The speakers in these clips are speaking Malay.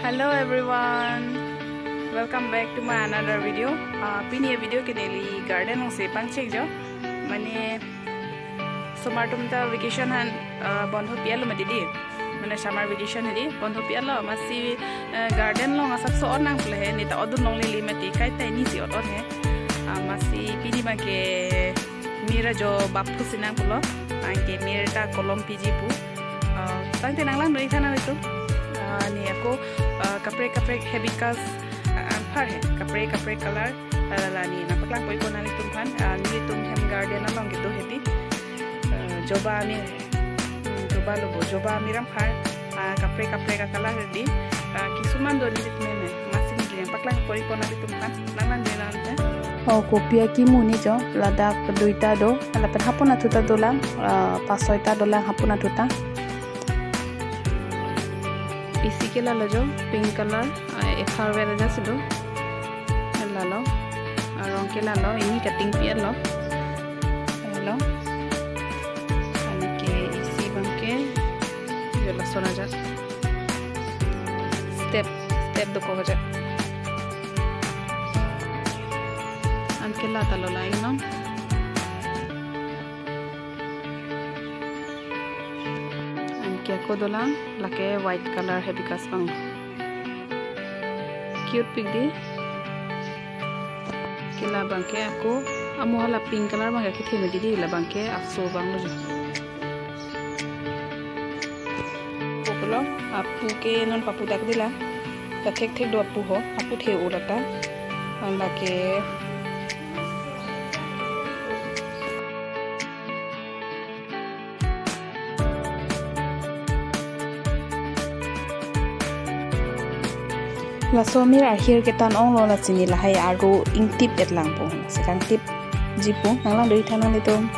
Hello everyone, welcome back to my another video. Pini video ke daily garden se pangchek jo mane summer tumta vacation han bondho pialo madidi mane summer vacation hedi bondho pialo masi garden lo ngasak so onang ple he nita odun nong lili mati kai tai ni si odor he masi pini ba ke mira jo bapu sinang pulo angke mira ta kolom piji pu tang tenang lang noi thana itu ni aku kapre habikas ampar hai kapre color la ni napak lang poi konali tumpan ni tum hem garden along gitu hedi coba miram phar kapre ka color hedi kisuman do ni ditmene masin ni napak lang poi konali tumpan nanan denante kopia ki muni jo ladak duita do ala per hapuna thuta dolang 5-6 dolang hapuna thuta इसी के लालो जो pink colour एफार वेरा जासिदो लालो रंग के लालो इनी कटिंग पियर लो हेलो के इसी बंके जो लसोना जा स्टेप दो को जा अंके लाता लो लाइन नो aku dolang lake white color habikas bang cute pig di kila bangke aku amu hala pink color bang ke theme di la bangke afso bang lo populo apu ke non papu tak dila ta thek do apu ho apu the urata lake laso mir akhir ketan ong lo la chini la hai aro ingtip etlang po sekang tip jipo nanglang dei thana litom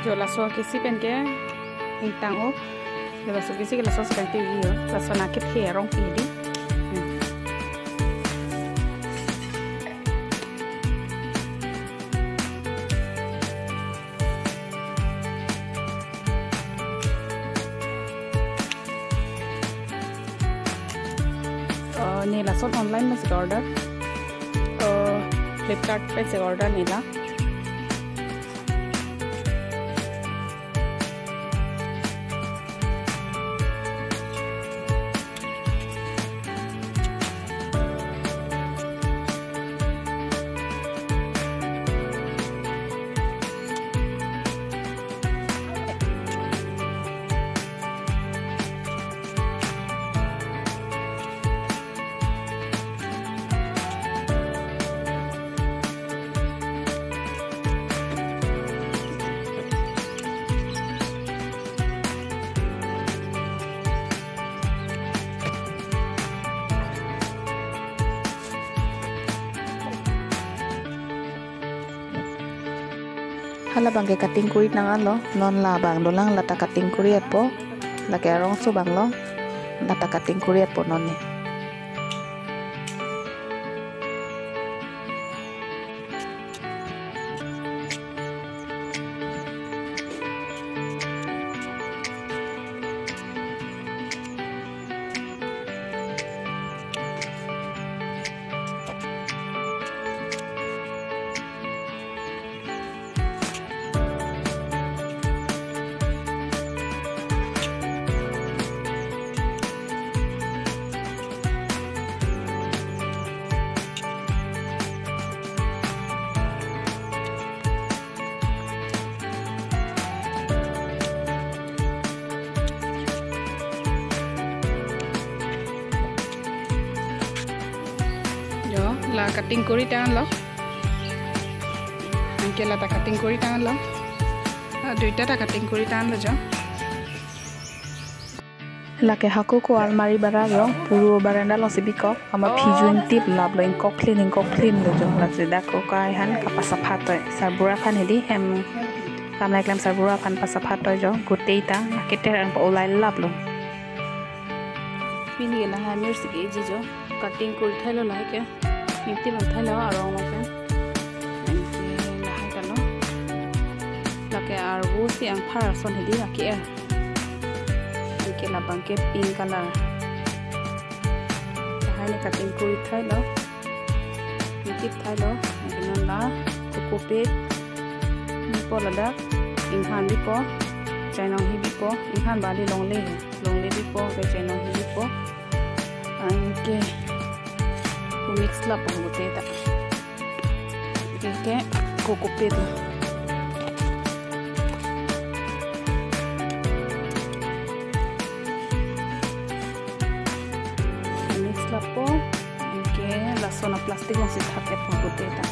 जो laso kisi penke intang o जो laso kisi ke laso sekanti iyo laso nakit he rong pidi ni laso online mas order Flipkart पे से order नीला hala bangke cutting kuri nangan lo non la bang dolang lata cutting kuri po la ke rong su bang lo lata cutting kuri po non ni la cutting kuri tan lo কেলা তা কাটিং কৰি টান ল দুইটা তা কাটিং কৰি টান ল যা lake haku ko almari barago puro baranda lo sibiko ama phijun tip lab lo inko clean lo jo la sida ko kai han kapasaphat toy sarbura khan hedi hem kam like lam sarbura khan pasaphat toy jo gotei ta marketer ang pa olai lab lo pini la ha mir sigi ji jo cutting kul thailo like niti lo thailo aro mo pen la ha ta lo lake ar wo si ang phar son hedi aki ke la bangke pink color tahane cutting kuri thailo tip thailo ginon la kokope ni polada inghan bi po chainong hi bi po inghan bali longle bi po ke chainong hi bi po anke mix la pongote ta ke kokope tu lapo ke lasona plastik masih thake pongote ta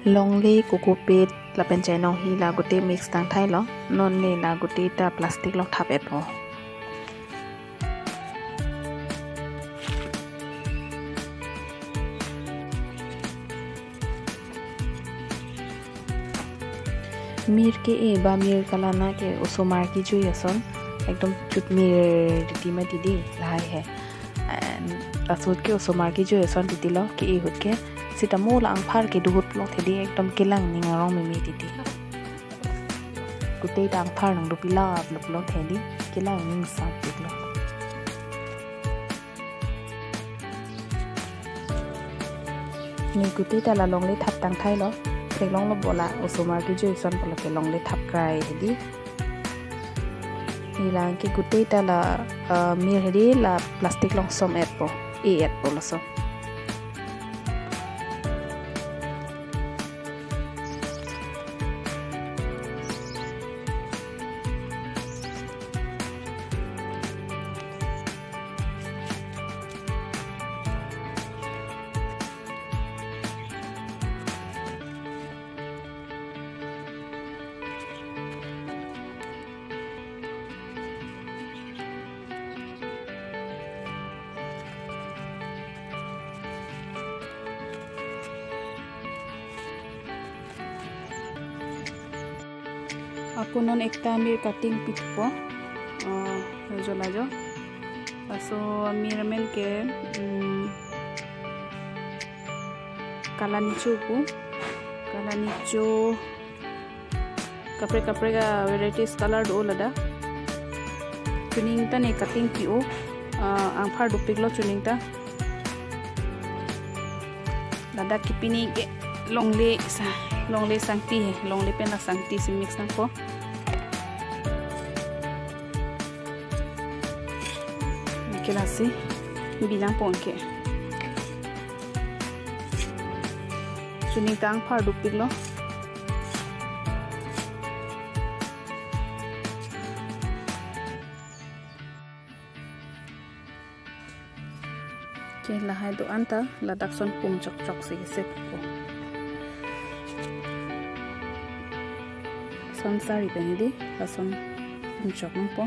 longle kokopet la penchainong hi la gote mix tang thai lo non le la gote ta plastic lo thapet po mir ke e ba mir kala na ke osomar ki jui ason ekdom chut mir diti ma didi lai hai asut ke osomar ki jui ason diti lo ke e hut ke sita mola ang phar ke duhut lo thedi ekdom kelang ninga rong mi didi kutei dang phar nang dupila lo thedi kelang ning sa tiklo ni kutei ta la long le thap tang thai lo long lo bola osomar ki joi son pola ke long le thap krai hedi ni lang ke gutei ta la mir hedi la plastic long som et po e et po lo so aku non ekta mir cutting pit po jola jo paso mir men ke kalanichu kapre ga varieties color do lada tuning ta ne cutting pi o ang phar dupik lo tuning ta lada kipini ke longle sangti hai longle pen la sangti si mix nang po kelasi binang pongke suning tang pharduk piklo ke lahai do anta ladak son pum chok chok se set ko son sari beni di lason pum chok mo po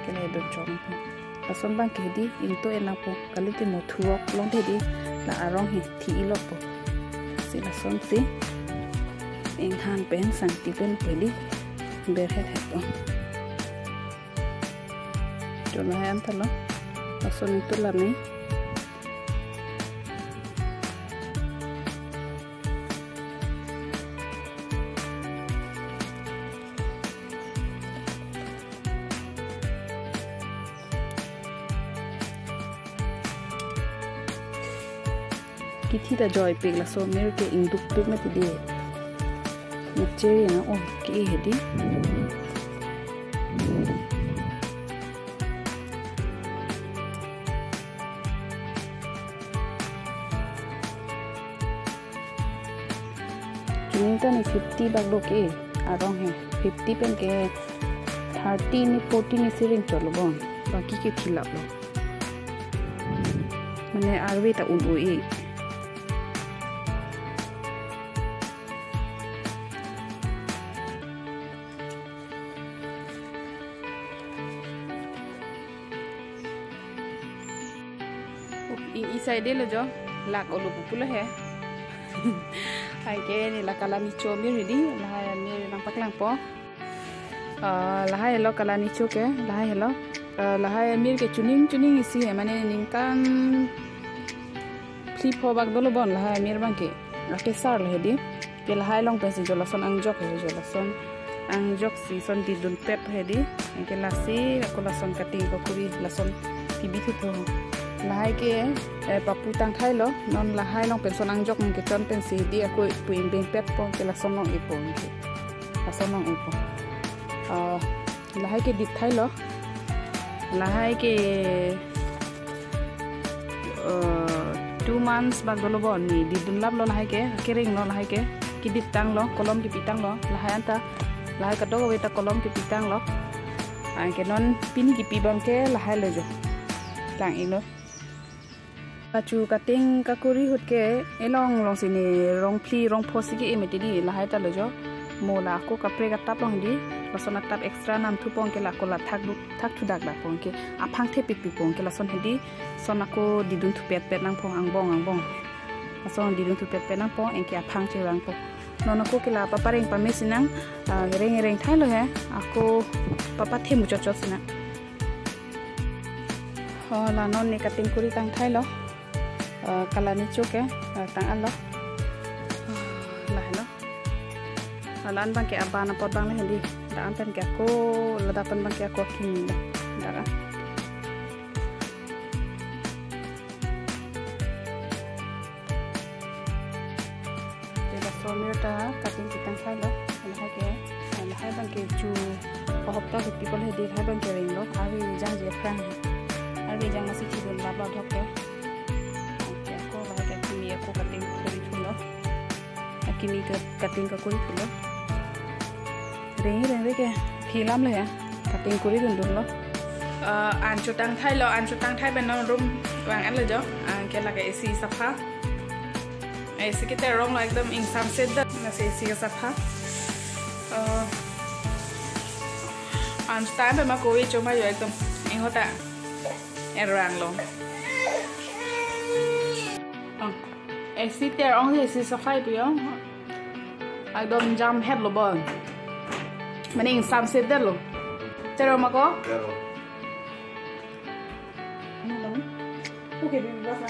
kele do chok mo lason bang ke di into ena po kalite mo thuok long the di la arong he thi ilok po si lason si eng han pen sang ti pen peli ber het het po jo lahai anta lo lason itu lami kita joy pig la so mer ke induk pig na tidi na on ke hedi Kita ni 50 bag lo ke arong hai 50 pen ke 30 ni 40 ni siring cholo bon baki ke thilap lo mane arwe ta un oi side lo jo lak olo pupula he hai ke ni la kala ni cho mi ready la hai mi nang paklang po la hai lo kala ni cho ke la hai lo la hai mi ke chuning isi he mane ning kan flip ho bak dolo bon la hai mi bang ke ake sar le di ke la hai long pe si jo la son ang jok he jo la son ang jok si son di dun pep he di ke la si ko la son cutting ko kuri la son tibi thu lahai ke papu tang thai lo non lahai long pen sonang jok ke chon pen si di aku puing beng pet pon ke la sonong ipon ke la sonong ipon lahai ke dit thai lo lahai ke 2 months bag dolo bon ni di dun lab lo lahai ke kering lo lahai ke ki dit tang lo kolom ki pitang lo lahai anta lahai ka dogo weta kolom ki pitang lo an ke non pin ki pi bang ke lahai lo jo tang ino Kacu kating kakuri hut ke elong long sini rong pli rong posi ke emeti di lahai ta lojo mola ko kapre ka tap long di lason tap extra nam thu pong ke la ko la thak thu dak dak pong ke aphang the pik pik pong ke lason hedi son ako didun thu pet pet nang pong ang bong lason didun thu pet pet nang pong engke aphang che rang pong non ako ke la papa reng pa mesinang reng thai lo he ako papa the mu chot sina ho la non ni kating kuri tang thai lo kala ni choke tang alo lah lo alan bang ke abana pot bang le hendi da ampen ke ko ladapan bang ke ko kin da de someta kating kitang khai lo lahai bang ke chu hopta people hendi hai bang ke ring lo ari jang je friend ari jang masih tidul labla dhok aku kating kuri thulo akimi ke kating ka kuri thulo reng ke philam le ya kating kuri dun lo an chutang thai ben room wang an le jo ke la ke AC safa AC ke te rong like them in some set that na AC ka safa an time be ma ko wi choma yo ekdom in hota erang lo AC ter ong AC safai pio ai dom jam head lo bon maning sam set der lo tero mako tero okay din ba sa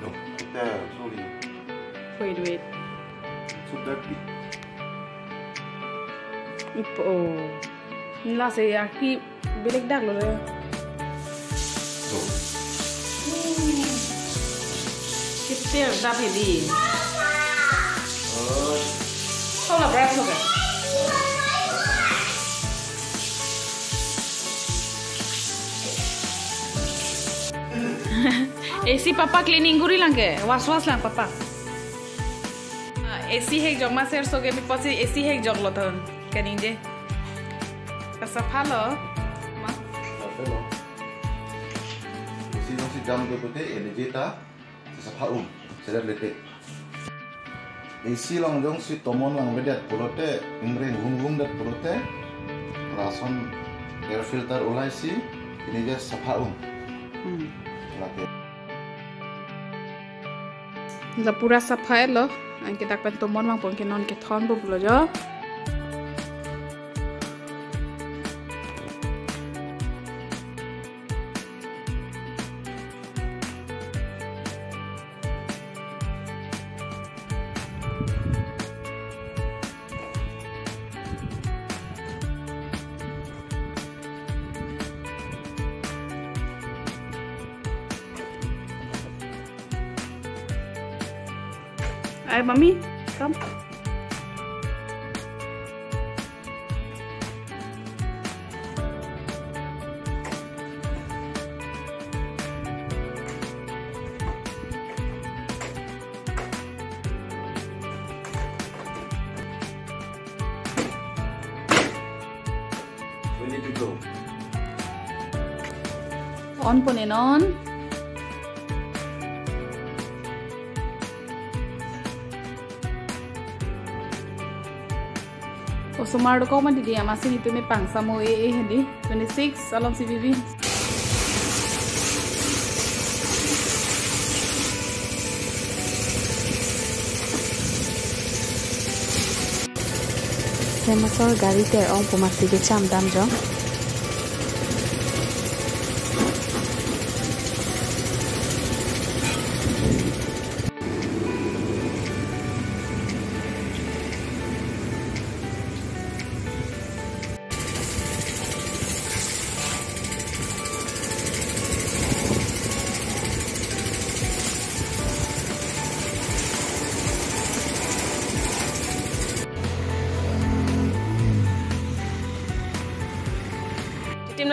no there sorry wait so dirty ipo nila se aki bilik dak lo Kita dah pilih. Oh, lah berapa tu? AC papa cleaning guri lang ke wash lang papa AC hek jog ma ser so ke mi pasi AC hek jog lo thon kaning je kasa phalo ma Pero, si jam tu putih, ini jeta, sesapaum, sedar letek. Isi lang jong si tomon lang bedat pulote, ingren hung dat pulote, rason air filter ulai si, ini je sesapaum. Laki. la pura safai lo ang kita pen tomon mang pon ke non ke thon bu lo jo Ay, mami, come. We need to go. On punin on. Osumar ko man di masih itu me pangsa mo hindi 26 alam si Bibi. Semasor gari te ong pumasi ke cham dam jo.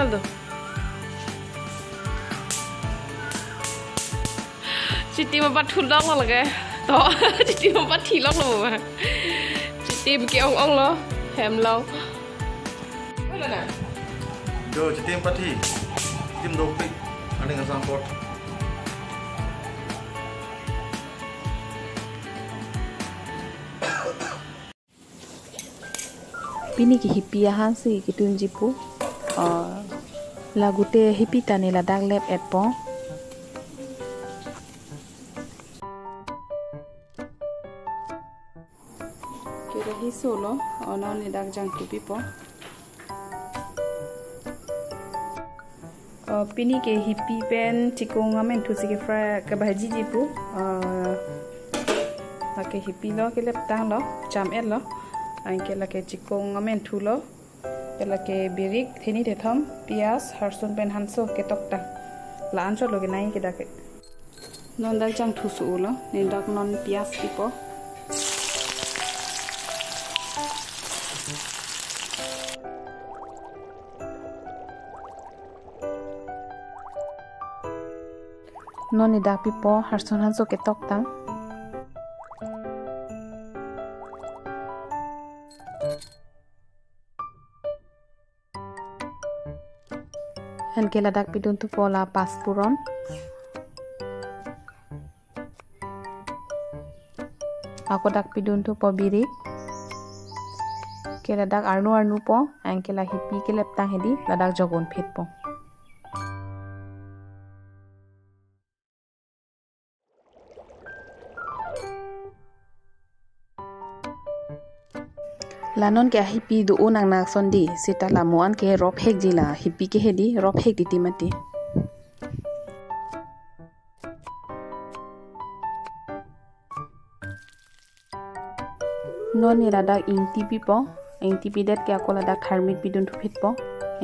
Ronaldo. Chị mà bắt thụt lóc là cái to chị mà bắt thì lóc là mà chị tìm cái ông lo hẻm lâu là nè Jo, tim pati, tim dopik, ada nggak sampot. Pini ki hippie ahan si ki tunjipu lagute hippie tani la dag lep et pon kira hi solo ono ni dag jang tu pipo pini ke hippie pen tikung amen tu sike fra ka bhaji jipu ke hippie lo ke lep tang lo cham et lo angke la ke tikung amen tu lo ke birik theni the tham pias harsun pen hanso ke tokta la ancho loge nai ke dake non dag jang thu su lo ni dak non pias pipo non ni dak pipo harson hanso ke tokta Angke ladak pidun tu pola paspuron aku dak pidun tu po birik ke ladak arnu po angke la hipi ke leptang hedi ladak jogon phet po lanon ke hipi du unang nak sondi sita lamuan ke rop hek jila hipi ke hedi rop hek ditimati non ni ladak ing tipi po ing tipi det ke aku ladak kharmit bidun tu phet po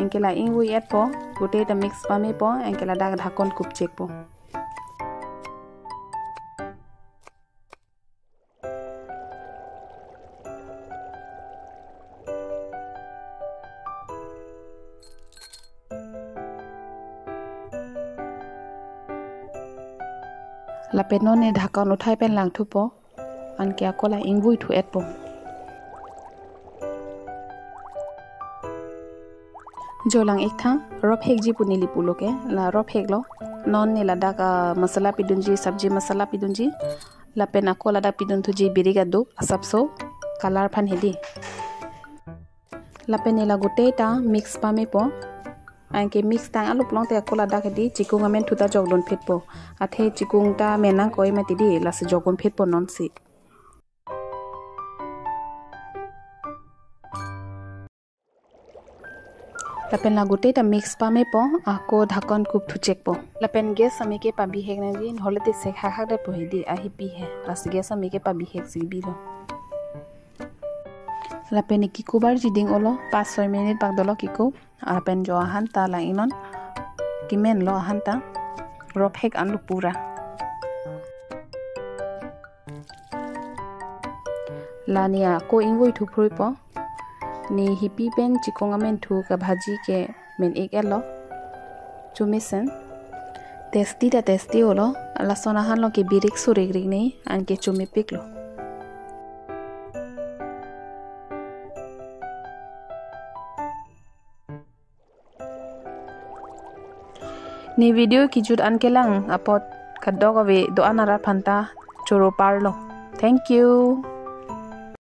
engke la ing wi et po gote ta mix pa me po engke ladak dhakon kup chek po lapen non ne dhakon uthai pen lang thu po an kya kola ingui thu et po jolang ek tha rop hek ji punili puloke la rop hek lo non ne la dak masala pidunji sabji masala pidunji lapen akola dak pidun thu ji biriga do asapso color phan hedi lapen la gote ta mix pa me po anke mix tang alu plong te akola dak hedi chikung amen thuta jogdon phet po athe chikung ta menang koi ma tidi la se jogon phet po non si lapen la gote ta mix pa me po ako dhakon kup thu check po lapen gas ame ke pabi hek na ji hole te se kha kha de po hedi ahi pi he las gas ame ke pabi hek si bi lo lapen ki kubar ji ding olo 5-6 minute pak dolo ki ko lapen jo ahan ta la inon kimen lo ahan ta rop hek anlu pura lania ko ingoi thu phroi po ni hipi pen chikong amen thu ka bhaji ke men ek elo chumisen tasty olo la sona han lo ke birik surik rik nei an ke chumi piklo ni video ki jut an kelang apot kadog ave do anara phanta choro parlo thank you